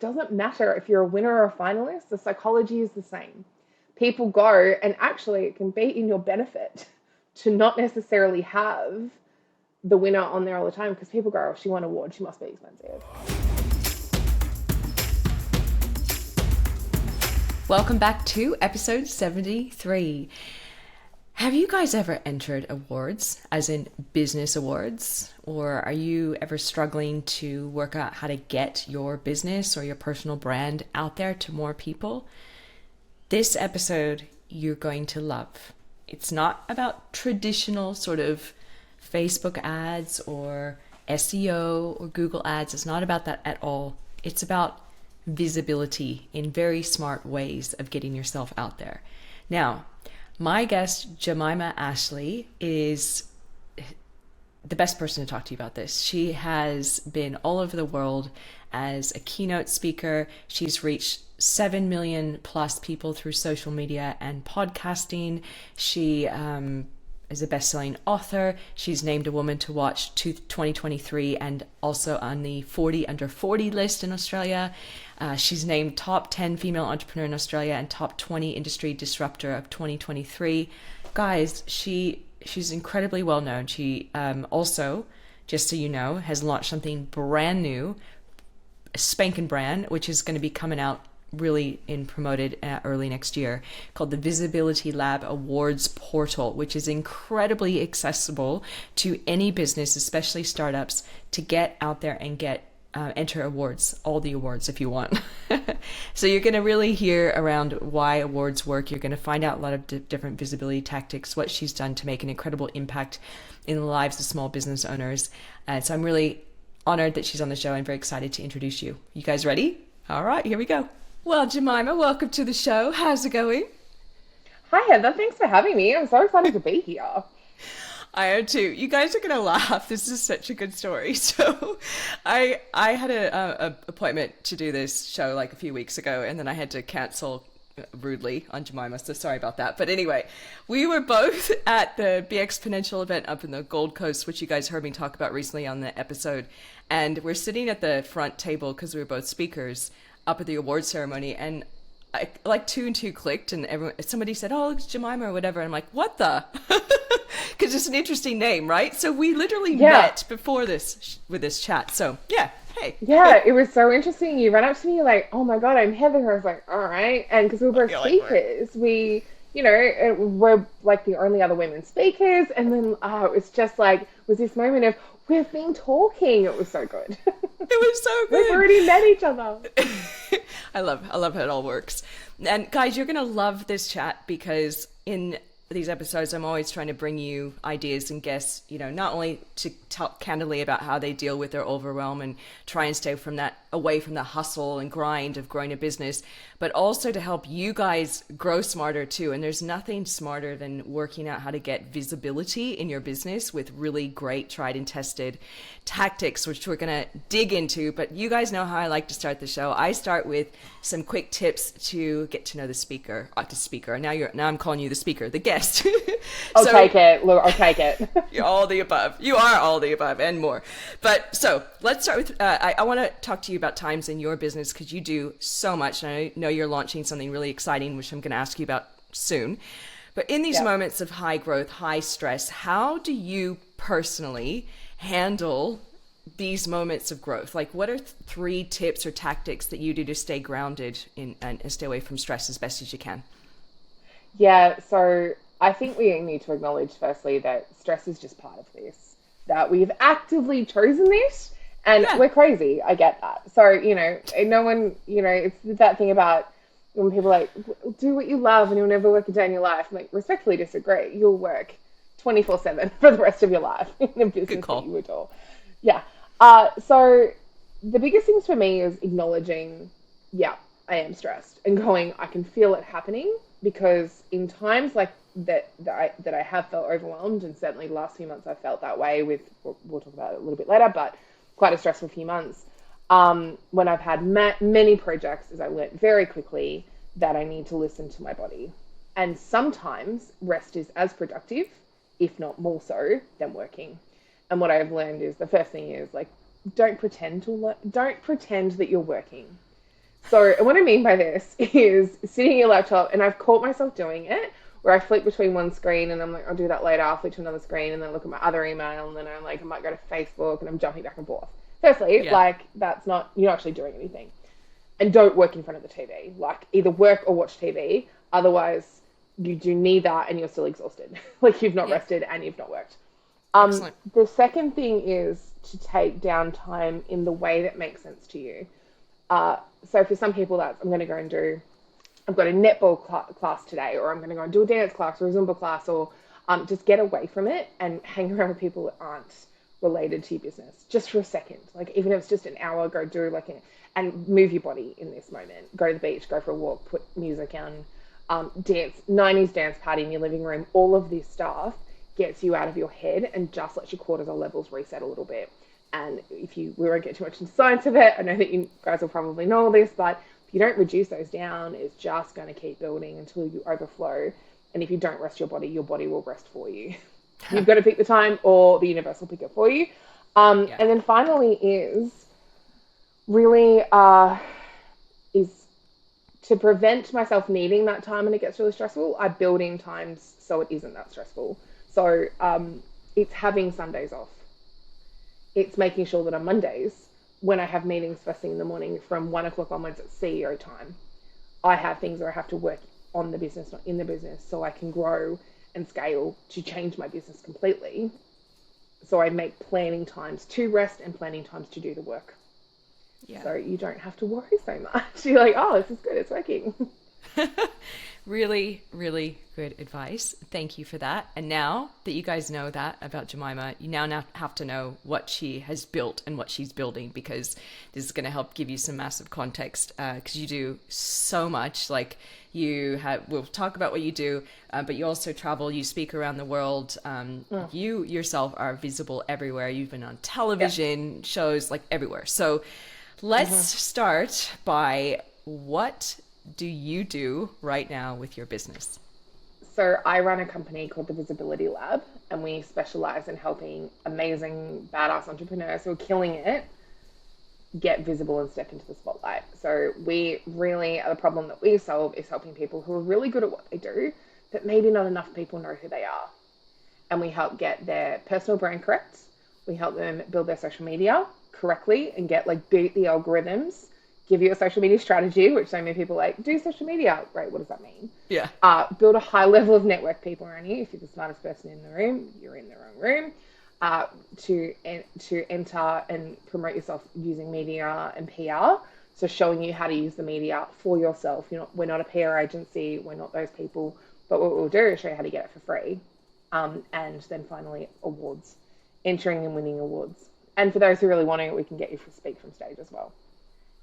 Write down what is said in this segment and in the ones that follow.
doesn't matter if you're a winner or a finalist, the psychology is the same. People go, and actually it can be in your benefit to not necessarily have the winner on there all the time, because people go, oh, she won an award, she must be expensive. Welcome back to episode 73. Have you guys ever entered awards, as in business awards? Or are you ever struggling to work out how to get your business or your personal brand out there to more people? This episode you're going to love. It's not about traditional sort of Facebook ads or SEO or Google ads. It's not about that at all. It's about visibility in very smart ways of getting yourself out there. Now, my guest, Jemimah Ashleigh, is the best person to talk to you about this. She has been all over the world as a keynote speaker. She's reached 7 million plus people through social media and podcasting. She is a best-selling author. She's named a Woman to Watch 2023 and also on the 40 under 40 list in Australia. She's named top 10 female entrepreneur in Australia and top 20 industry disruptor of 2023. Guys, she's incredibly well known. She also, just so you know, has launched something brand new, a spanking brand, which is going to be coming out really promoted early next year, called the Visibility Lab Awards Portal, which is incredibly accessible to any business, especially startups, to get out there and enter awards, all the awards if you want. So you're going to really hear around why awards work. You're going to find out a lot of different visibility tactics, what she's done to make an incredible impact in the lives of small business owners. So I'm really honored that she's on the show and very excited to introduce you. You guys ready? All right, here we go. Well, Jemimah, welcome to the show. How's it going? Hi, Heather. Thanks for having me. I'm so excited to be here. I am too. You guys are gonna laugh. This is such a good story. So, I had a appointment to do this show like a few weeks ago, and then I had to cancel rudely on Jemimah. So sorry about that. But anyway, we were both at the Be Exponential event up in the Gold Coast, which you guys heard me talk about recently on the episode, and we're sitting at the front table because we were both speakers up at the award ceremony, and I, like 2 and 2 clicked, and somebody said, "Oh, it's Jemimah," or whatever. And I'm like, "What the?" Because it's an interesting name, right? So we literally met before this with this chat. So yeah, hey. Yeah, it was so interesting. You ran up to me like, "Oh my God, I'm Heather." I was like, "All right," and because we were both speakers, we're like the only other women speakers, and then it was just like was this moment of we've been talking. It was so good. It was so good. We've already met each other. I love how it all works. And guys, you're going to love this chat because in these episodes, I'm always trying to bring you ideas and guests, not only to talk candidly about how they deal with their overwhelm and try and stay away from the hustle and grind of growing a business, but also to help you guys grow smarter too. And there's nothing smarter than working out how to get visibility in your business with really great tried and tested tactics, which we're going to dig into. But you guys know how I like to start the show. I start with some quick tips to get to know the speaker. Now I'm calling you the speaker, the guest. I'll take it. Look, I'll take it. You're all the above. You are all the above and more. But so let's start with, I want to talk to you about times in your business because you do so much. And I know you're launching something really exciting, which I'm going to ask you about soon. But in these moments of high growth, high stress, how do you personally handle these moments of growth? Like, what are 3 tips or tactics that you do to stay grounded and stay away from stress as best as you can? Yeah, so I think we need to acknowledge firstly that stress is just part of this, that we've actively chosen this and we're crazy. I get that. So, no one, it's that thing about when people are like, do what you love and you'll never work a day in your life. I'm like, respectfully disagree. You'll work 24/7 for the rest of your life in a business that you adore. Yeah. So the biggest things for me is acknowledging, I am stressed and going, I can feel it happening, because in times like that I have felt overwhelmed, and certainly the last few months I felt that way we'll talk about it a little bit later, but quite a stressful few months. When I've had many projects, as I learned very quickly that I need to listen to my body. And sometimes rest is as productive, if not more so, than working. And what I've learned is the first thing is like, don't pretend that you're working. So what I mean by this is sitting at your laptop, and I've caught myself doing it, where I flick between one screen and I'm like, I'll do that later. I'll flick to another screen and then look at my other email, and then I'm like, I might go to Facebook, and I'm jumping back and forth. Firstly, Yeah. like that's not, you're not actually doing anything. And don't work in front of the TV. Like either work or watch TV. Otherwise, you do neither and you're still exhausted. Like you've not Yeah. rested and you've not worked. Excellent. The second thing is to take downtime in the way that makes sense to you. So for some people, that's I'm going to go and do. I've got a netball class today, or I'm going to go and do a dance class or a Zumba class, or just get away from it and hang around with people that aren't related to your business just for a second. Like even if it's just an hour, go do like and move your body in this moment. Go to the beach, go for a walk, put music on, dance, 90s dance party in your living room. All of this stuff gets you out of your head and just lets your cortisol levels reset a little bit. And if we won't get too much into science of it, I know that you guys will probably know all this, but if you don't reduce those down, it's just going to keep building until you overflow. And if you don't rest your body will rest for you. You've got to pick the time, or the universe will pick it for you. Yeah. And then finally is really is to prevent myself needing that time when it gets really stressful. I build in times so it isn't that stressful. So it's having Sundays off. It's making sure that on Mondays, when I have meetings first thing in the morning from 1 o'clock onwards at CEO time, I have things where I have to work on the business, not in the business, so I can grow and scale to change my business completely. So I make planning times to rest and planning times to do the work. Yeah. So you don't have to worry so much. You're like, oh, this is good, it's working. Really, really good advice. Thank you for that. And now that you guys know that about Jemimah, you now have to know what she has built and what she's building, because this is going to help give you some massive context, because you do so much. Like we'll talk about what you do, but you also travel, you speak around the world. You yourself are visible everywhere. You've been on television shows, like everywhere. So let's start by, what do you do right now with your business? So I run a company called the Visibility Lab, and we specialize in helping amazing, badass entrepreneurs who are killing it get visible and step into the spotlight. So we really, the problem that we solve is helping people who are really good at what they do, but maybe not enough people know who they are. And we help get their personal brand correct. We help them build their social media correctly and beat the algorithms, give you a social media strategy, which so many people do social media. Right, what does that mean? Yeah. Build a high level of network people around you. If you're the smartest person in the room, you're in the wrong room. To enter and promote yourself using media and PR. So showing you how to use the media for yourself. We're not a PR agency. We're not those people. But what we'll do is show you how to get it for free. And then finally, awards. Entering and winning awards. And for those who really want it, we can get you to speak from stage as well.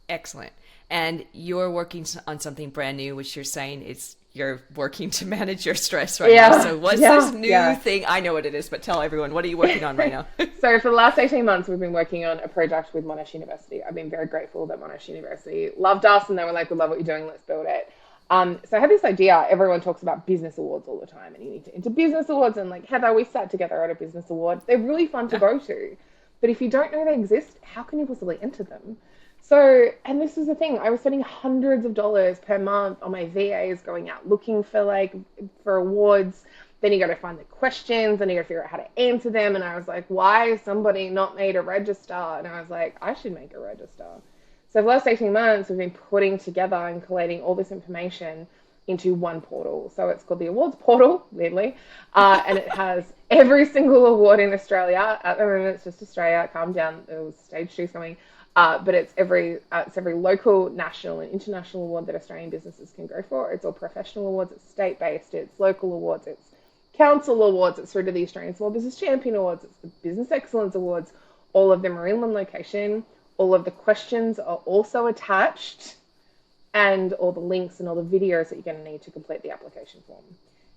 Excellent. And you're working on something brand new, which you're saying is you're working to manage your stress right now. So what's this new thing? I know what it is, but tell everyone, what are you working on right now? So for the last 18 months, we've been working on a project with Monash University. I've been very grateful that Monash University loved us, and they were like, we love what you're doing, let's build it. So I had this idea. Everyone talks about business awards all the time, and you need to enter business awards. And Heather, we sat together at a business award. They're really fun to go to. But if you don't know they exist, how can you possibly enter them? So, and this is the thing, I was spending hundreds of dollars per month on my VAs going out looking for awards. Then you got to find the questions, and you got to figure out how to answer them. And I was like, why has somebody not made a register? And I was like, I should make a register. So for the last 18 months, we've been putting together and collating all this information into one portal. So it's called the Awards Portal, weirdly. And it has every single award in Australia. At the moment, it's just Australia. Calm down. It was stage 2 something. But it's every local, national, and international award that Australian businesses can go for. It's all professional awards. It's state-based. It's local awards. It's council awards. It's through to the Australian Small Business Champion Awards. It's the Business Excellence Awards. All of them are in one location. All of the questions are also attached, and all the links and all the videos that you're going to need to complete the application form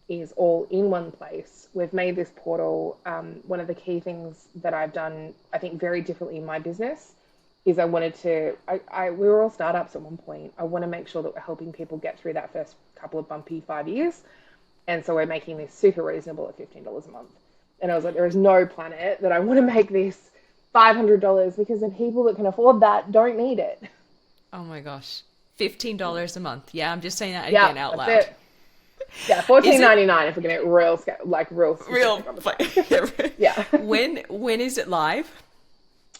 is all in one place. We've made this portal. One of the key things that I've done, I think, very differently in my business is I wanted to, we were all startups at one point. I want to make sure that we're helping people get through that first couple of bumpy 5 years. And so we're making this super reasonable at $15 a month. And I was like, there is no planet that I want to make this $500, because the people that can afford that don't need it. Oh my gosh. $15 a month. Yeah, I'm just saying that Yeah, again out that's loud. it. Yeah, $14.99 if we're getting real, real Real. specific. Yeah. When is it live?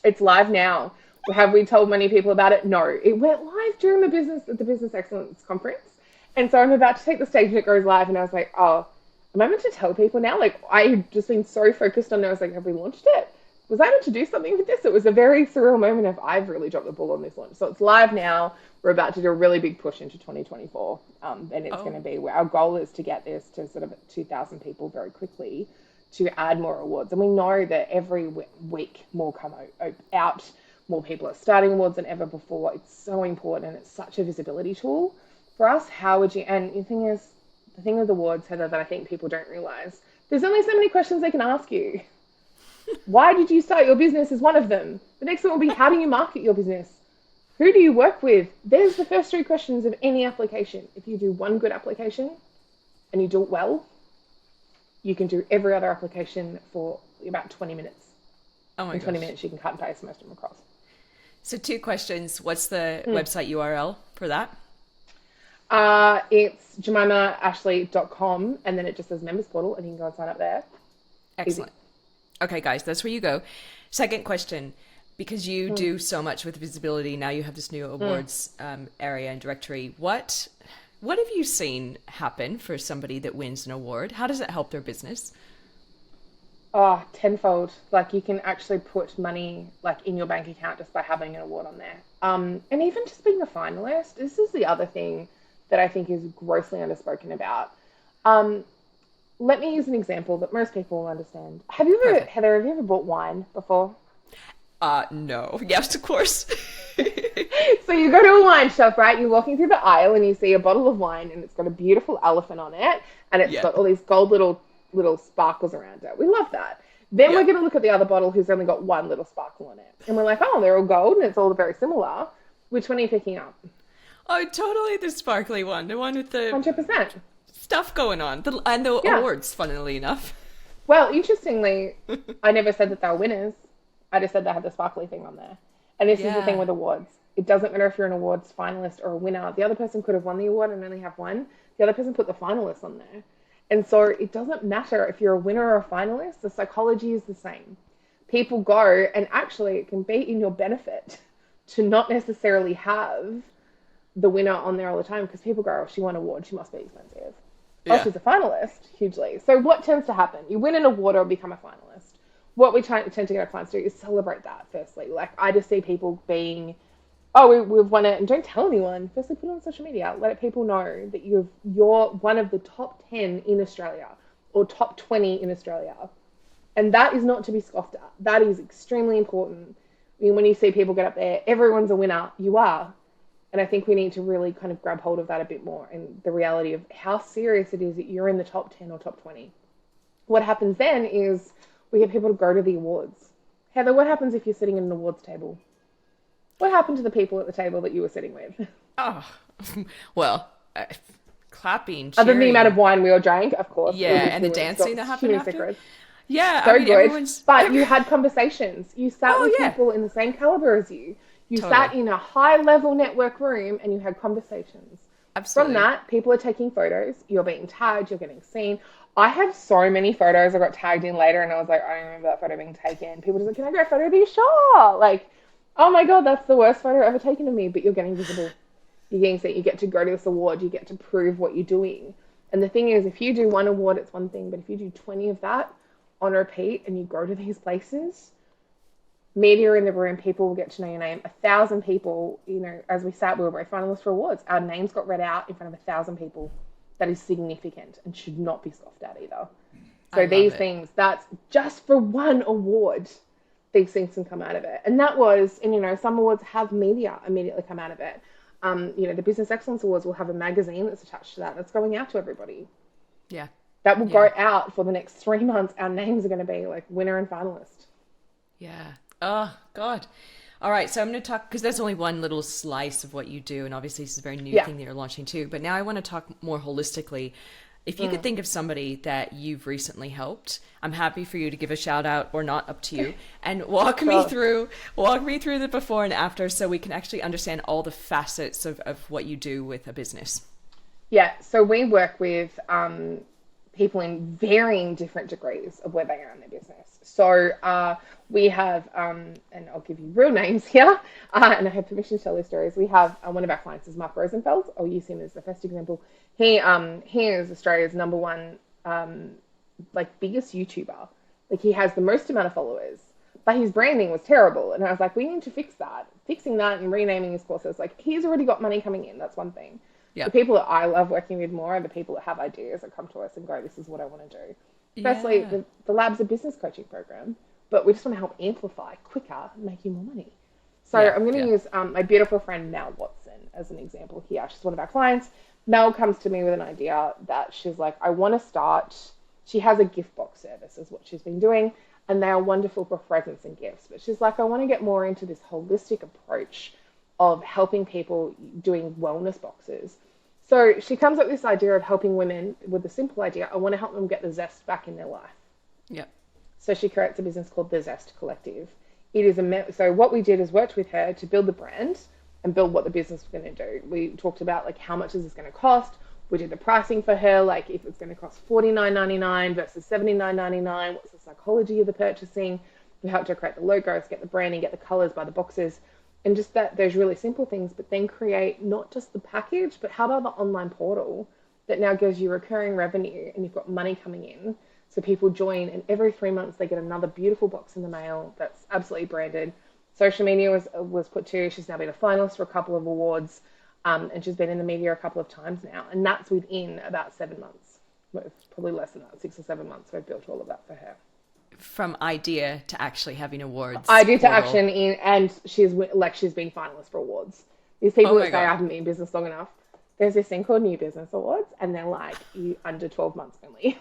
It's live now. Have we told many people about it? No. It went live during the Business Excellence Conference. And so I'm about to take the stage and it goes live. And I was like, oh, am I meant to tell people now? Like, I've just been so focused on it. I was like, have we launched it? Was I meant to do something with this? It was a very surreal moment of I've really dropped the ball on this launch. So it's live now. We're about to do a really big push into 2024. And it's going to be where our goal is to get this to sort of 2,000 people very quickly to add more awards. And we know that every week more come out, more people are starting awards than ever before. It's so important. And it's such a visibility tool for us. How would you, and the thing with awards, Heather, that I think people don't realize, there's only so many questions they can ask you. Why did you start your business is one of them. The next one will be, how do you market your business? Who do you work with? There's the first 3 questions of any application. If you do one good application and you do it well, you can do every other application for about 20 minutes. Oh my In 20 gosh. minutes, you can cut and paste most of them across. So 2 questions. What's the website URL for that? It's jemimahashleigh.com, and then it just says members portal, and you can go and sign up there. Excellent. Okay, guys, that's where you go. Second question, because you do so much with visibility, now you have this new awards area and directory. What have you seen happen for somebody that wins an award? How does it help their business? Oh, tenfold. Like, you can actually put money like in your bank account just by having an award on there. And even just being a finalist, this is the other thing that I think is grossly underspoken about. Let me use an example that most people will understand. Perfect. Heather, have you ever bought wine before? No. Yes, of course. So you go to a wine shop, right? You're walking through the aisle and you see a bottle of wine and it's got a beautiful elephant on it and it's got all these gold little sparkles around it. We love that. Then we're going to look at the other bottle who's only got one little sparkle on it. And we're like, oh, they're all gold and it's all very similar. Which one are you picking up? Oh, totally the sparkly one. The one with the 100%. stuff going on. And the awards, funnily enough. Well, interestingly, I never said that they were winners. I just said they had the sparkly thing on there. And this is the thing with awards. It doesn't matter if you're an awards finalist or a winner. The other person could have won the award and only have one. The other person put the finalist on there. And so it doesn't matter if you're a winner or a finalist. The psychology is the same. People go, and actually it can be in your benefit to not necessarily have the winner on there all the time, because people go, oh, she won an award, she must be expensive. Oh, she's a finalist, hugely. So what tends to happen? You win an award or become a finalist. What we tend to get our clients to do is celebrate that, firstly. Like, I just see people being, oh, we've won it, and don't tell anyone. Firstly, put it on social media. Let people know that you're one of the top 10 in Australia or top 20 in Australia. And that is not to be scoffed at. That is extremely important. I mean, when you see people get up there, everyone's a winner. You are. And I think we need to really kind of grab hold of that a bit more, and the reality of how serious it is that you're in the top 10 or top 20. What happens then is we get people to go to the awards. Heather, what happens if you're sitting at an awards table? What happened to the people at the table that you were sitting with? Oh, well, clapping, cheering. Other than the amount of wine we all drank, of course. Yeah, and the dancing that happened after. Secrets. Yeah, So I mean, good. But you had conversations. You sat with people in the same caliber as you. You sat in a high-level network room and you had conversations. Absolutely. From that, people are taking photos. You're being tagged. You're getting seen. I have so many photos I got tagged in later, and I was like, I don't remember that photo being taken. People just like, can I get a photo of you? Sure. Like, oh my God, that's the worst photo ever taken of me, but you're getting visible. You're getting seen. You get to go to this award. You get to prove what you're doing. And the thing is, if you do one award, it's one thing, but if you do 20 of that on repeat and you go to these places, media in the room, people will get to know your name. 1,000 people, you know, as we sat, we were both finalists for awards. Our names got read out in front of 1,000 people. That is significant and should not be scoffed at either. So these things, that's just for one award, these things can come out of it. And that was, and you know, some awards have media immediately come out of it. You know, the Business Excellence Awards will have a magazine that's attached to that. That's going out to everybody. Yeah. That will go out for the next 3 months. Our names are going to be like winner and finalist. Yeah. Oh, God. All right. So I'm going to talk, because that's only one little slice of what you do. And obviously this is a very new thing that you're launching too. But now I want to talk more holistically. If you could think of somebody that you've recently helped, I'm happy for you to give a shout out or not, up to you, and walk me through the before and after so we can actually understand all the facets of what you do with a business. Yeah, so we work with people in varying different degrees of where they are in their business. So we have, and I'll give you real names here, and I have permission to tell their stories. We have one of our clients is Mark Rosenfeld. I'll use him as the first example. He is Australia's number one biggest YouTuber. Like, he has the most amount of followers, but his branding was terrible. And I was like, we need to fix that. Fixing that and renaming his courses. Like, he's already got money coming in. That's one thing. Yeah. The people that I love working with more are the people that have ideas that come to us and go, this is what I want to do. Firstly, the lab's a business coaching program, but we just want to help amplify quicker and make you more money. So I'm going to use my beautiful friend Mel Watson as an example here. She's one of our clients. Mel comes to me with an idea that she's like, I want to start. She has a gift box service is what she's been doing, and they are wonderful for presents and gifts. But she's like, I want to get more into this holistic approach of helping people doing wellness boxes. So she comes up with this idea of helping women with the simple idea, I want to help them get the zest back in their life. Yep. So she creates a business called The Zest Collective. It is so what we did is worked with her to build the brand and build what the business was going to do. We talked about like, how much is this going to cost? We did the pricing for her, like if it's going to cost $49.99 versus $79.99, what's the psychology of the purchasing? We helped her create the logos, get the branding, get the colors by the boxes. And just that, those really simple things, but then create not just the package, but how about the online portal that now gives you recurring revenue and you've got money coming in. So people join, and every 3 months they get another beautiful box in the mail that's absolutely branded. Social media was put to, she's now been a finalist for a couple of awards, and she's been in the media a couple of times now. And that's within about 7 months. Well, probably less than that, 6 or 7 months. We've built all of that for her. From idea to actually having awards. Idea to action, and she's been finalist for awards. These people that say I haven't been in business long enough. There's this thing called New Business Awards, and they're like, you under 12 months only.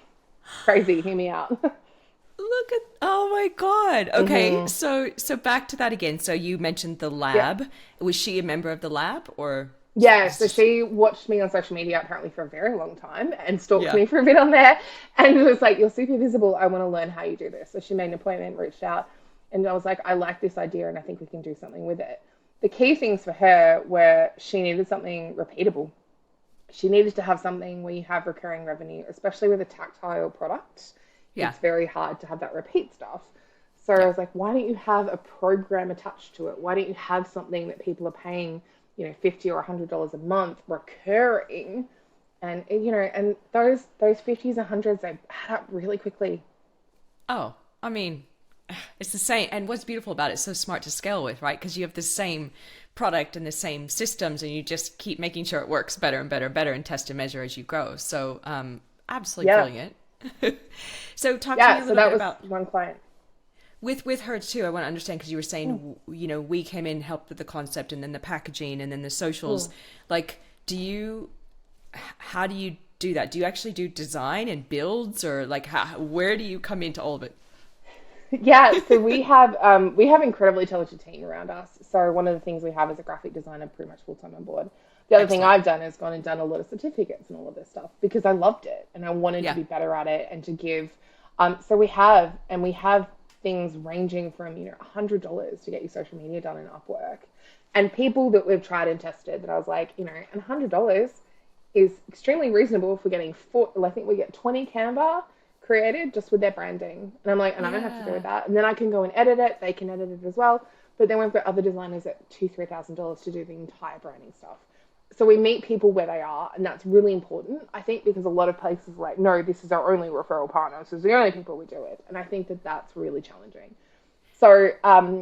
Crazy, hear me out. Look at, oh my God. Okay, so back to that again. So you mentioned the lab. Yeah. Was she a member of the lab, or? Yeah, so she watched me on social media apparently for a very long time and stalked me for a bit on there, and was like, you're super visible, I want to learn how you do this. So she made an appointment, reached out, and I was like, I like this idea and I think we can do something with it. The key things for her were she needed something repeatable. She needed to have something where you have recurring revenue, especially with a tactile product. Yeah. It's very hard to have that repeat stuff. So I was like, why don't you have a program attached to it? Why don't you have something that people are paying, $50 or $100 a month recurring, and and those 50s and 100s, they add up really quickly. Oh, I mean, it's the same. And what's beautiful about it, it's so smart to scale with, right? Because you have the same product and the same systems, and you just keep making sure it works better and better and better, and test and measure as you grow. So absolutely brilliant. So talk to me a little bit about one client. With her too, I want to understand, because you were saying, we came in, helped with the concept, and then the packaging, and then the socials. Like, how do you do that? Do you actually do design and builds, or like, where do you come into all of it? Yeah, so we have incredibly talented team around us. So one of the things we have is a graphic designer pretty much full time on board. The other thing I've done is gone and done a lot of certificates and all of this stuff because I loved it and I wanted to be better at it and to give. So we have things ranging from $100 to get your social media done in Upwork, and people that we've tried and tested that I was like, and $100 is extremely reasonable for getting I think we get 20 Canva created just with their branding, and I'm like, and I don't have to do with that, and then I can go and edit it, they can edit it as well, but then we've got other designers at $2,000-$3,000 to do the entire branding stuff. So we meet people where they are, and that's really important, I think, because a lot of places are like, no, this is our only referral partner, this is the only people we do it. And I think that that's really challenging. So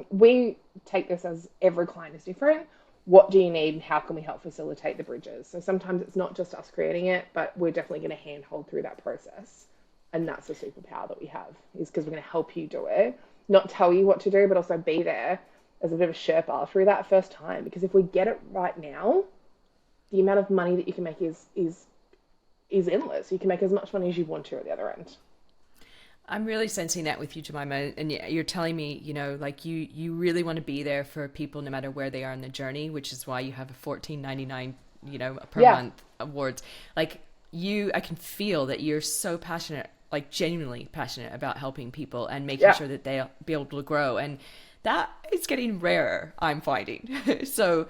we take this as every client is different. What do you need, and how can we help facilitate the bridges? So sometimes it's not just us creating it, but we're definitely going to handhold through that process. And that's the superpower that we have, is because we're going to help you do it, not tell you what to do, but also be there as a bit of a Sherpa through that first time. Because if we get it right now, the amount of money that you can make is endless. You can make as much money as you want to at the other end. I'm really sensing that with you, Jemimah, and you're telling me, like you really want to be there for people no matter where they are in the journey, which is why you have a $14.99, per month awards. Like, I can feel that you're so passionate, like genuinely passionate about helping people and making Yeah. sure that they'll be able to grow. And that is getting rarer, I'm finding. So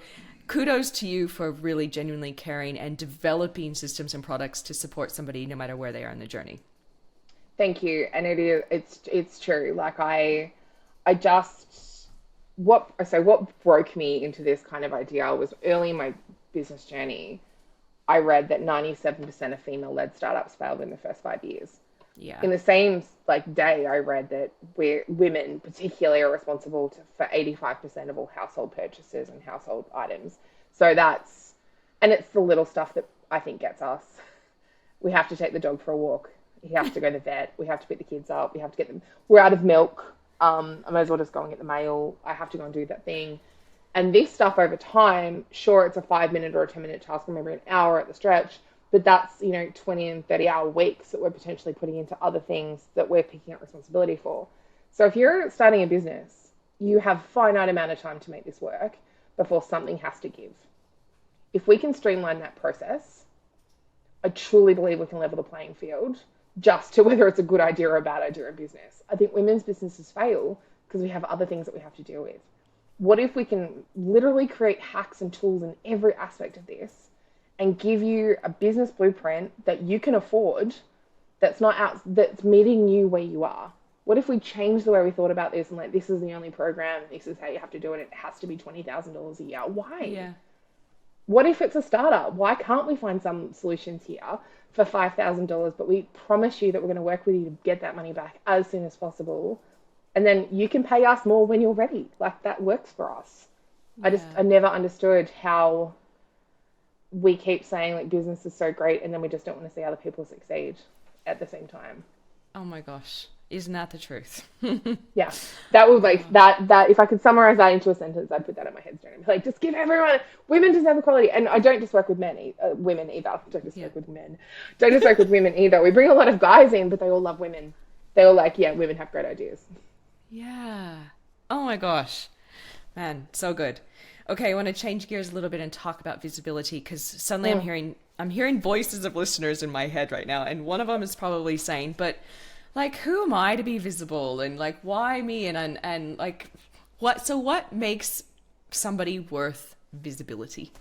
kudos to you for really genuinely caring and developing systems and products to support somebody no matter where they are in the journey. Thank you. And it's true. Like I just what broke me into this kind of idea was early in my business journey. I read that 97% of female-led startups failed in the first 5 years. Yeah. In the same like day, I read that women particularly are responsible for 85% of all household purchases and household items. So and it's the little stuff that I think gets us. We have to take the dog for a walk. He has to go to the vet. We have to pick the kids up. We have to get them. We're out of milk. I might as well just go and get the mail. I have to go and do that thing. And this stuff over time, sure, it's a 5 minute or a 10 minute task, or maybe an hour at the stretch, but that's, 20 and 30 hour weeks that we're potentially putting into other things that we're picking up responsibility for. So if you're starting a business, you have a finite amount of time to make this work before something has to give. If we can streamline that process, I truly believe we can level the playing field just to whether it's a good idea or a bad idea in business. I think women's businesses fail because we have other things that we have to deal with. What if we can literally create hacks and tools in every aspect of this and give you a business blueprint that you can afford, that's meeting you where you are? What if we change the way we thought about this and like, this is the only program, this is how you have to do it, it has to be $20,000 a year? Why? Yeah. What if it's a startup? Why can't we find some solutions here for $5,000, but we promise you that we're going to work with you to get that money back as soon as possible, and then you can pay us more when you're ready? Like, that works for us. Yeah. I never understood how we keep saying like business is so great and then we just don't want to see other people succeed at the same time. Oh my gosh. Isn't that the truth? Yeah, that was like that. If I could summarize that into a sentence, I'd put that on my headstone. I'd be like, just give everyone, women deserve equality. And I don't just work with women either. Don't just work with men. Don't just work with women either. We bring a lot of guys in, but they all love women. They all like, yeah, women have great ideas. Yeah. Oh my gosh. Man, so good. Okay, I want to change gears a little bit and talk about visibility, because suddenly I'm hearing voices of listeners in my head right now, and one of them is probably saying, but like, who am I to be visible, and like, why me, and like, what makes somebody worth visibility?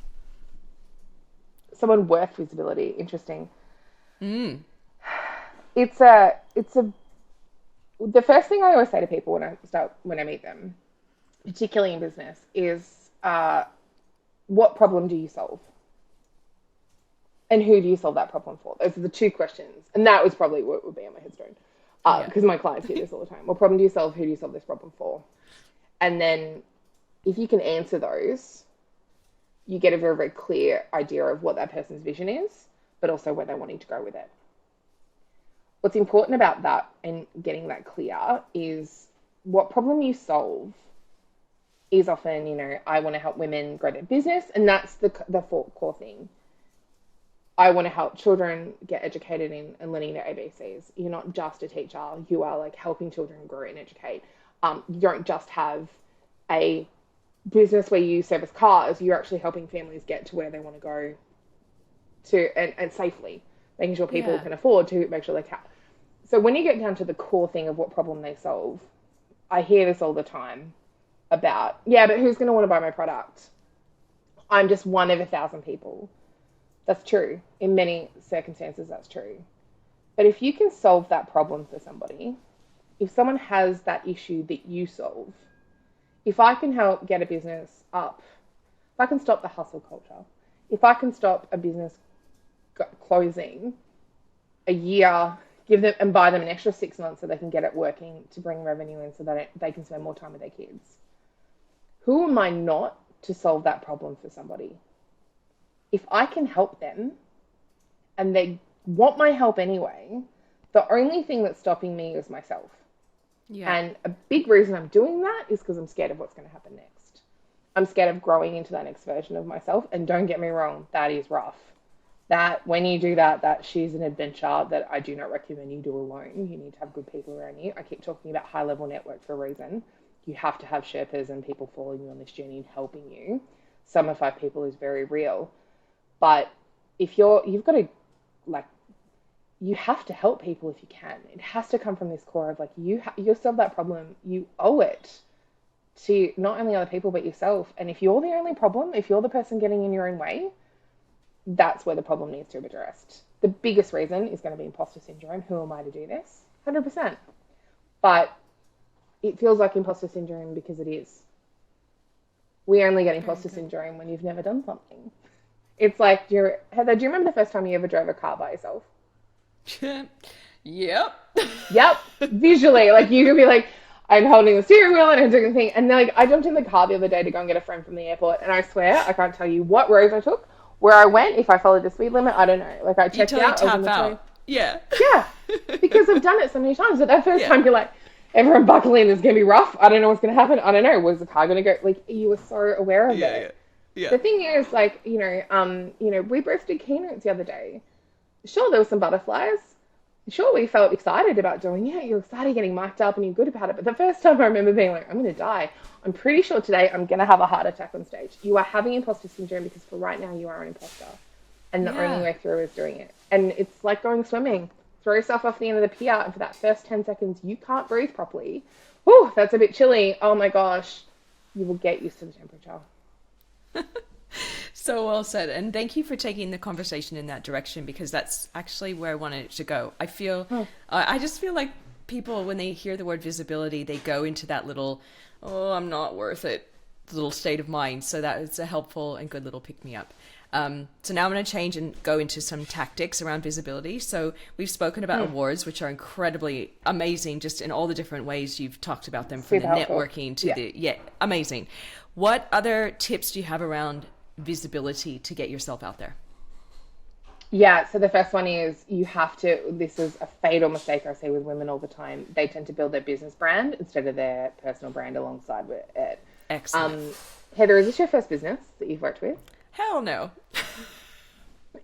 Someone worth visibility. Interesting. Mm. It's the first thing I always say to people when I meet them, particularly in business, is what problem do you solve? And who do you solve that problem for? Those are the two questions. And that was probably what would be on my headstone. Because my clients hear this all the time. What problem do you solve? Who do you solve this problem for? And then if you can answer those, you get a very, very clear idea of what that person's vision is, but also where they're wanting to go with it. What's important about that and getting that clear is what problem you solve is often, I want to help women grow their business, and that's the core thing. I want to help children get educated in and learning their ABCs. You're not just a teacher. You are like helping children grow and educate. You don't just have a business where you service cars. You're actually helping families get to where they want to go and safely, making sure people can afford to make sure they can. So when you get down to the core thing of what problem they solve, I hear this all the time about, yeah, but who's going to want to buy my product? I'm just one of 1,000 people. That's true. In many circumstances, that's true. But if you can solve that problem for somebody, if someone has that issue that you solve, if I can help get a business up, if I can stop the hustle culture, if I can stop a business closing a year, give them and buy them an extra 6 months so they can get it working to bring revenue in so that they can spend more time with their kids, who am I not to solve that problem for somebody? If I can help them and they want my help anyway, the only thing that's stopping me is myself. Yeah. And a big reason I'm doing that is because I'm scared of what's going to happen next. I'm scared of growing into that next version of myself. And don't get me wrong, that is rough. That when you do that she's an adventure that I do not recommend you do alone. You need to have good people around you. I keep talking about high level network for a reason. You have to have Sherpas and people following you on this journey and helping you. Sum of 5 people is very real. But if you've got to like, you have to help people if you can. It has to come from this core of like, you solve that problem. You owe it to not only other people, but yourself. And if you're the only problem, if you're the person getting in your own way, that's where the problem needs to be addressed. The biggest reason is going to be imposter syndrome. Who am I to do this? 100%. But it feels like imposter syndrome because it is. We only get imposter syndrome when you've never done something. It's like, Heather, do you remember the first time you ever drove a car by yourself? Yep. Yep. Visually, like you could be like, I'm holding the steering wheel and I'm doing the thing. And then like I jumped in the car the other day to go and get a friend from the airport, and I swear I can't tell you what road I took, where I went, if I followed the speed limit, I don't know. Like I checked totally out. I was on the train. Yeah. Yeah. Because I've done it so many times. But that first time you're like, everyone buckle in, it's gonna be rough. I don't know what's gonna happen. I don't know. Was the car gonna go? Like you were so aware of it. Yeah. The thing is, like, we both did keynotes the other day. Sure, there were some butterflies. Sure, we felt excited about doing it. You're excited getting mic'd up and you're good about it. But the first time I remember being like, I'm going to die. I'm pretty sure today I'm going to have a heart attack on stage. You are having imposter syndrome because for right now you are an imposter. And the only way through is doing it. And it's like going swimming. Throw yourself off the end of the pier, and for that first 10 seconds, you can't breathe properly. Whew, that's a bit chilly. Oh my gosh. You will get used to the temperature. So well said. And thank you for taking the conversation in that direction, because that's actually where I wanted it to go. I just feel like people, when they hear the word visibility, they go into that little, oh, I'm not worth it little state of mind. So that is a helpful and good little pick me up. So now I'm going to change and go into some tactics around visibility. So we've spoken about awards, which are incredibly amazing, just in all the different ways you've talked about them, from the networking to amazing. What other tips do you have around visibility to get yourself out there? Yeah, so the first one is this is a fatal mistake I see with women all the time. They tend to build their business brand instead of their personal brand alongside with it. Excellent. Heather, is this your first business that you've worked with? Hell no.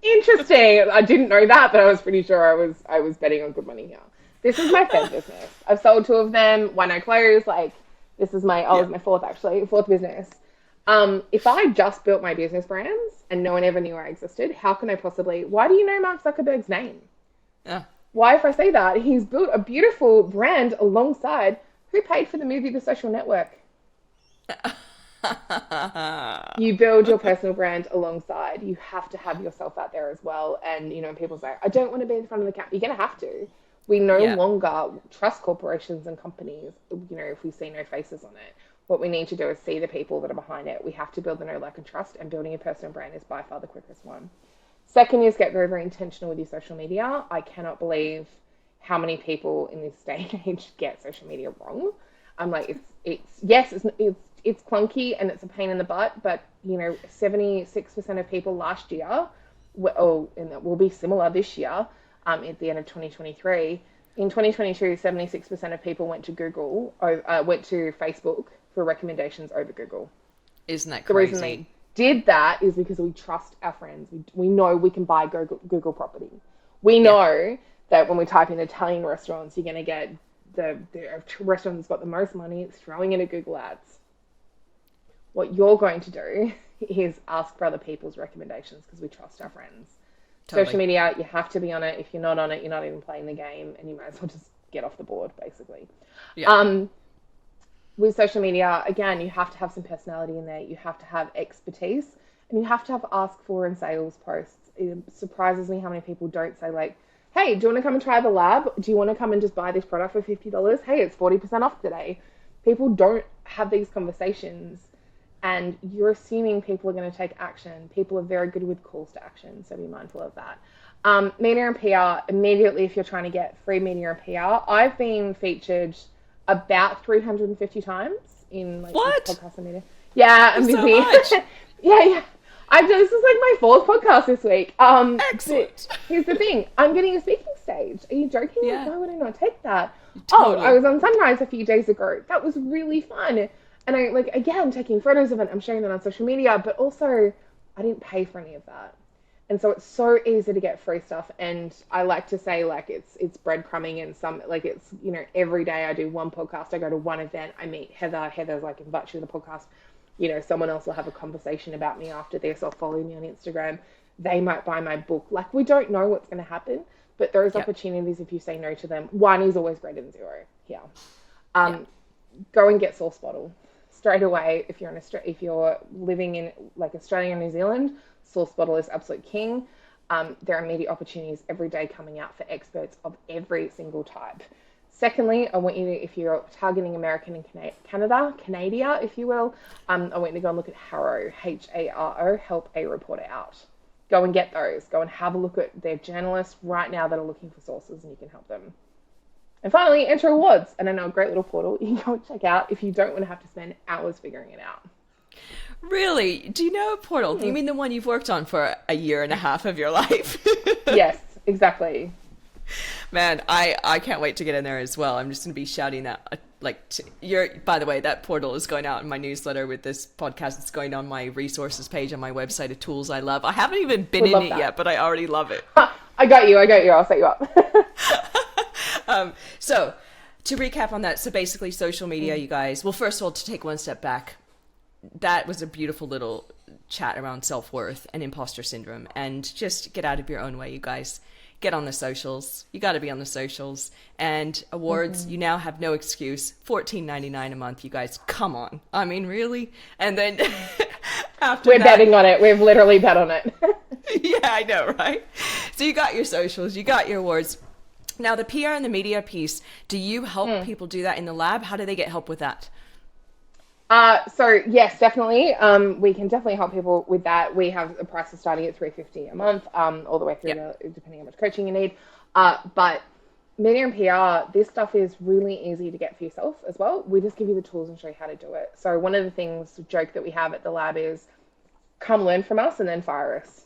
Interesting. I didn't know that, but I was pretty sure I was betting on good money here. This is my third business. I've sold 2 of them. 1 I closed. Like, this is my fourth business. If I just built my business brands and no one ever knew I existed, how can I possibly? Why do you know Mark Zuckerberg's name? Why, if I say that, he's built a beautiful brand alongside. Who paid for the movie The Social Network? You build your personal brand alongside. You have to have yourself out there as well. And, when people say, I don't want to be in front of the camera, you're going to have to. We no longer trust corporations and companies, if we see no faces on it. What we need to do is see the people that are behind it. We have to build the know, like, and trust, and building a personal brand is by far the quickest one. Second is get very, very intentional with your social media. I cannot believe how many people in this day and age get social media wrong. I'm like, it's clunky and it's a pain in the butt, but 76% of people last year, and that will be similar this year, at the end of 2023. In 2022, 76% of people went to Facebook for recommendations over Google. Isn't that crazy? The reason they did that is because we trust our friends. We know we can buy Google property. We know that when we type in Italian restaurants, you're going to get the restaurant that's got the most money. It's throwing in a Google ads. What you're going to do is ask for other people's recommendations, because we trust our friends. Totally. Social media, you have to be on it. If you're not on it, you're not even playing the game, and you might as well just get off the board, basically. Yeah. With social media, again, you have to have some personality in there. You have to have expertise, and you have to have ask for and sales posts. It surprises me how many people don't say, like, hey, do you want to come and try the lab? Do you want to come and just buy this product for $50? Hey, it's 40% off today. People don't have these conversations, and you're assuming people are going to take action. People are very good with calls to action, so be mindful of that. Media and PR, immediately, if you're trying to get free media and PR, I've been featured about 350 times in podcasts and media. Yeah, I'm busy. So much. yeah. This is like my 4th podcast this week. Excellent. Here's the thing. I'm getting a speaking stage. Are you joking? Yeah. Why would I not take that? Totally. I was on Sunrise a few days ago. That was really fun. And I, again, taking photos of it. I'm sharing that on social media, but also I didn't pay for any of that. And so it's so easy to get free stuff. And I like to say, it's breadcrumbing, and it's, every day I do one podcast, I go to one event, I meet Heather. Heather's invite you to the podcast. Someone else will have a conversation about me after this, or follow me on Instagram. they might buy my book. Like, we don't know what's going to happen, but those opportunities, if you say no to them, one is always greater than zero here. Go and get Source Bottle straight away. If you're living in like Australia and New Zealand, Source Bottle is absolute king. There are media opportunities every day coming out for experts of every single type. Secondly, I want you to, if you're targeting American and Canada, if you will, I want you to go and look at HARO, HARO, Help a Reporter Out. Go and get those. Go and have a look at their journalists right now that are looking for sources, and you can help them. And finally, enter awards. And I know a great little portal you can go and check out if you don't want to have to spend hours figuring it out. Really? Do you know a portal? Do you mean the one you've worked on for a year and a half of your life? Yes, exactly. Man, I can't wait to get in there as well. I'm just going to be shouting that. By the way, that portal is going out in my newsletter with this podcast. It's going on my resources page on my website of tools I love. I haven't even been in it yet, but I already love it. I got you. I'll set you up. So to recap on that, so basically social media, you guys, well, first of all, to take one step back, that was a beautiful little chat around self-worth and imposter syndrome, and just get out of your own way, you guys. Get on the socials. You got to be on the socials. And awards, you now have no excuse. $14.99 a month, you guys. Come on. I mean, really? And then after We're betting on it. We've literally bet on it. Yeah, I know, right? So you got your socials. You got your awards. Now, the PR and the media piece, do you help people do that in the lab? How do they get help with that? So yes, definitely. We can definitely help people with that. We have a price of starting at $350 a month, all the way through to, depending on how much coaching you need. But media and PR, this stuff is really easy to get for yourself as well. We just give you the tools and show you how to do it. So one of the things, joke that we have at the lab is come learn from us and then fire us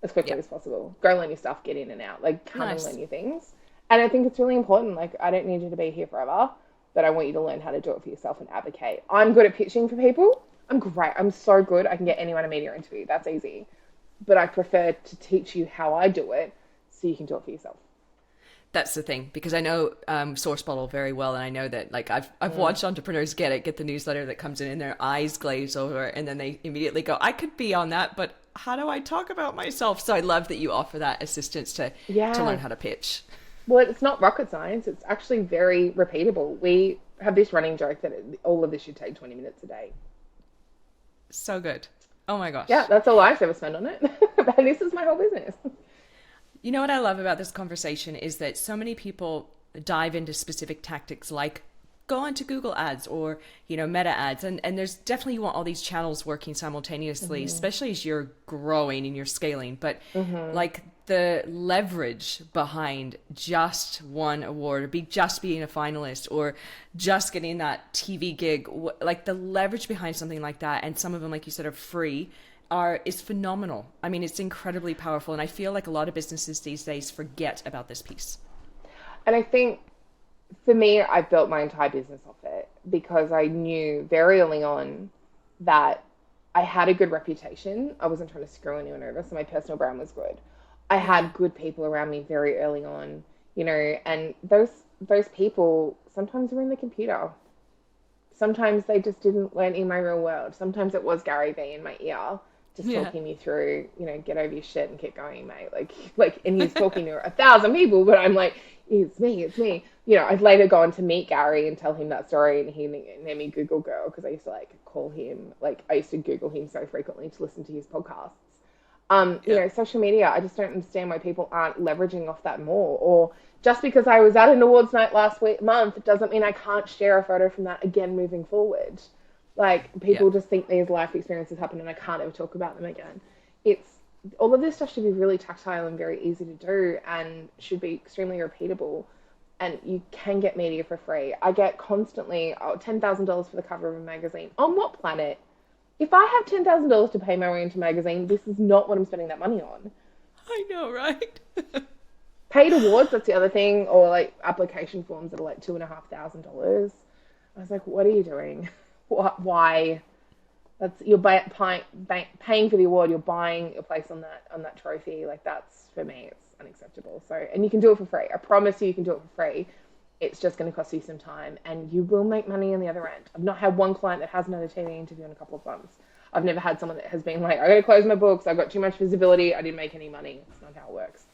as quickly as possible. Go learn your stuff, get in and out. Like, come and learn your things. And I think it's really important. Like, I don't need you to be here forever, but I want you to learn how to do it for yourself and advocate. I'm good at pitching for people. I'm great. I'm so good. I can get anyone a media interview. That's easy. But I prefer to teach you how I do it so you can do it for yourself. That's the thing, because I know Source Bottle very well, and I know that, like, I've watched entrepreneurs get the newsletter that comes in and their eyes glaze over, and then they immediately go, I could be on that, but how do I talk about myself? So I love that you offer that assistance to learn how to pitch. Well, it's not rocket science. It's actually very repeatable. We have this running joke that all of this should take 20 minutes a day. So good. Oh my gosh. Yeah, that's all I've ever spent on it. And this is my whole business. You know what I love about this conversation is that so many people dive into specific tactics, like go onto Google ads or, Meta ads. And there's definitely, you want all these channels working simultaneously, especially as you're growing and you're scaling. But like the leverage behind just one award, or just being a finalist, or just getting that TV gig, like the leverage behind something like that, and some of them, like you said, are free, is phenomenal. I mean, it's incredibly powerful. And I feel like a lot of businesses these days forget about this piece. And I think for me, I built my entire business off it because I knew very early on that I had a good reputation. I wasn't trying to screw anyone over, so my personal brand was good. I had good people around me very early on, and those people sometimes were in the computer. Sometimes they just didn't learn in my real world. Sometimes it was Gary Vee in my ear, just talking me through, get over your shit and keep going, mate. Like, and he's talking to 1,000 people, but I'm like, it's me. I'd later go on to meet Gary and tell him that story, and he named me Google Girl because I used to call him, I used to Google him so frequently to listen to his podcasts. Social media, I just don't understand why people aren't leveraging off that more. Or just because I was at an awards night last month, it doesn't mean I can't share a photo from that again moving forward. People just think these life experiences happen and I can't ever talk about them again. All of this stuff should be really tactile and very easy to do and should be extremely repeatable. And you can get media for free. I get constantly $10,000 for the cover of a magazine. On what planet? If I have $10,000 to pay my way into a magazine, this is not what I'm spending that money on. I know, right? Paid awards, that's the other thing, or application forms that are $2,500. I was like, what are you doing? Why? You're paying for the award. You're buying a place on that trophy. That's, for me, it's unacceptable. So, and you can do it for free. I promise you can do it for free. It's just going to cost you some time, and you will make money on the other end. I've not had one client that hasn't had a TV interview in a couple of months. I've never had someone that has been like, I got to close my books. I got too much visibility. I didn't make any money. It's not how it works.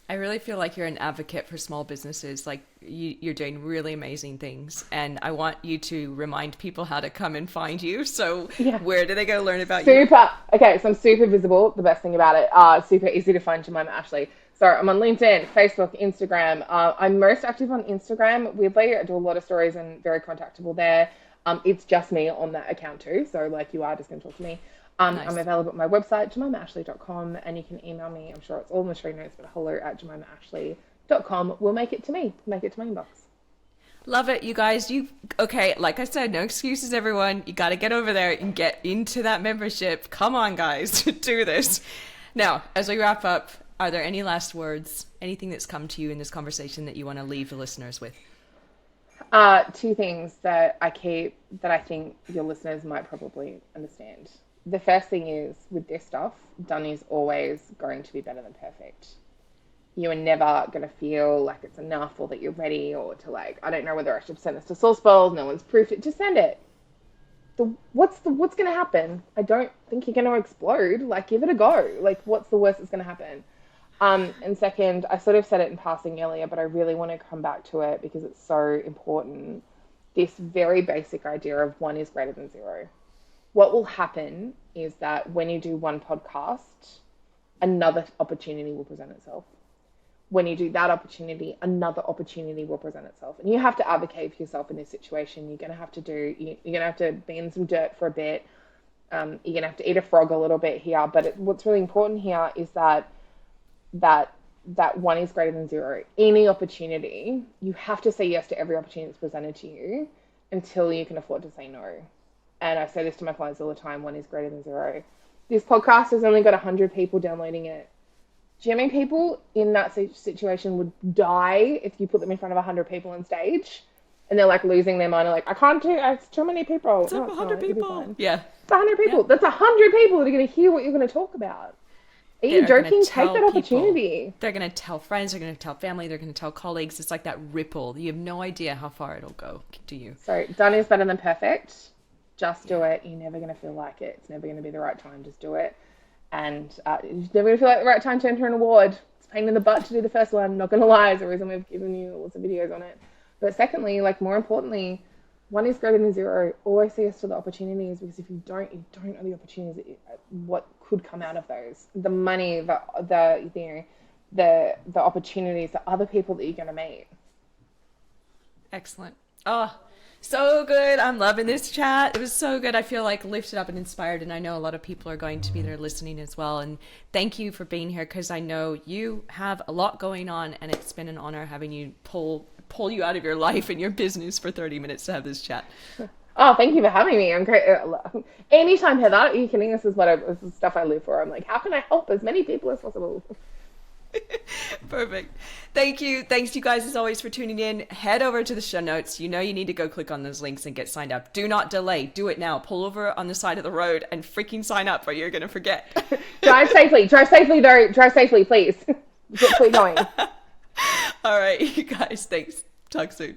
I really feel like you're an advocate for small businesses. Like you're doing really amazing things. And I want you to remind people how to come and find you. So where do they go learn about you? Okay, so I'm super visible. The best thing about it, super easy to find Jemimah Ashleigh. So I'm on LinkedIn, Facebook, Instagram. I'm most active on Instagram. Weirdly, I do a lot of stories and very contactable there. It's just me on that account too. So like you are just going to talk to me. Nice. I'm available at my website, jemimahashleigh.com, and you can email me. I'm sure it's all in the show notes, but hello@jemimahashleigh.com will make it to me. Make it to my inbox. Love it, you guys. Okay, like I said, no excuses, everyone. You got to get over there and get into that membership. Come on, guys, do this. Now, as we wrap up, are there any last words, anything that's come to you in this conversation that you want to leave the listeners with? Two things that I think your listeners might probably understand. The first thing is, with this stuff, done is always going to be better than perfect. You are never going to feel like it's enough or that you're ready or to like, I don't know whether I should send this to source files. No one's proofed it. Just send it. What's going to happen? I don't think you're going to explode. Like, give it a go. Like, what's the worst that's going to happen? And second, I sort of said it in passing earlier, but I really want to come back to it because it's so important. This very basic idea of 1 is greater than 0. What will happen is that when you do one podcast, another opportunity will present itself. When you do that opportunity, another opportunity will present itself. And you have to advocate for yourself in this situation. You're going to have to you're going to have to be in some dirt for a bit. You're going to have to eat a frog a little bit here. But what's really important here is that 1 is greater than 0. Any opportunity, you have to say yes to every opportunity that's presented to you until you can afford to say no. And I say this to my clients all the time, 1 is greater than 0. This podcast has only got 100 people downloading it. Do you know how many people in that situation would die if you put them in front of 100 people on stage? And they're like losing their mind. They're like, I can't do it. It's too many people. It's 100 people. Yeah. It's 100 people. Yeah. That's 100 people that are going to hear what you're going to talk about. Are you joking? Take that opportunity. People. They're going to tell friends. They're going to tell family. They're going to tell colleagues. It's like that ripple. You have no idea how far it'll go to you. So done is better than perfect. Just do it. You're never going to feel like it. It's never going to be the right time. Just do it. And you're never going to feel like the right time to enter an award. It's a pain in the butt to do the first one. Not going to lie. It's the reason we've given you lots of videos on it. But secondly, like more importantly, 1 is greater than 0. Always say yes to the opportunities, because if you don't know the opportunities, what could come out of those. The money, the opportunities, the other people that you're going to meet. Excellent. Oh, so good. I'm loving this chat. It was so good. I feel like lifted up and inspired, and I know a lot of people are going to be there listening as well. And thank you for being here, because I know you have a lot going on, and it's been an honor having you pull you out of your life and your business for 30 minutes to have this chat. Oh, thank you for having me. I'm great. Anytime, Heather, are you kidding? This is stuff I live for. I'm like, how can I help as many people as possible? Perfect. Thank you. Thanks you guys as always for tuning in. Head over to the show notes. You know you need to go click on those links and get signed up. Do not delay. Do it now. Pull over on the side of the road and freaking sign up, or you're going to forget. Drive safely. Drive safely, though. Drive safely, please. Keep going. All right, you guys. Thanks. Talk soon.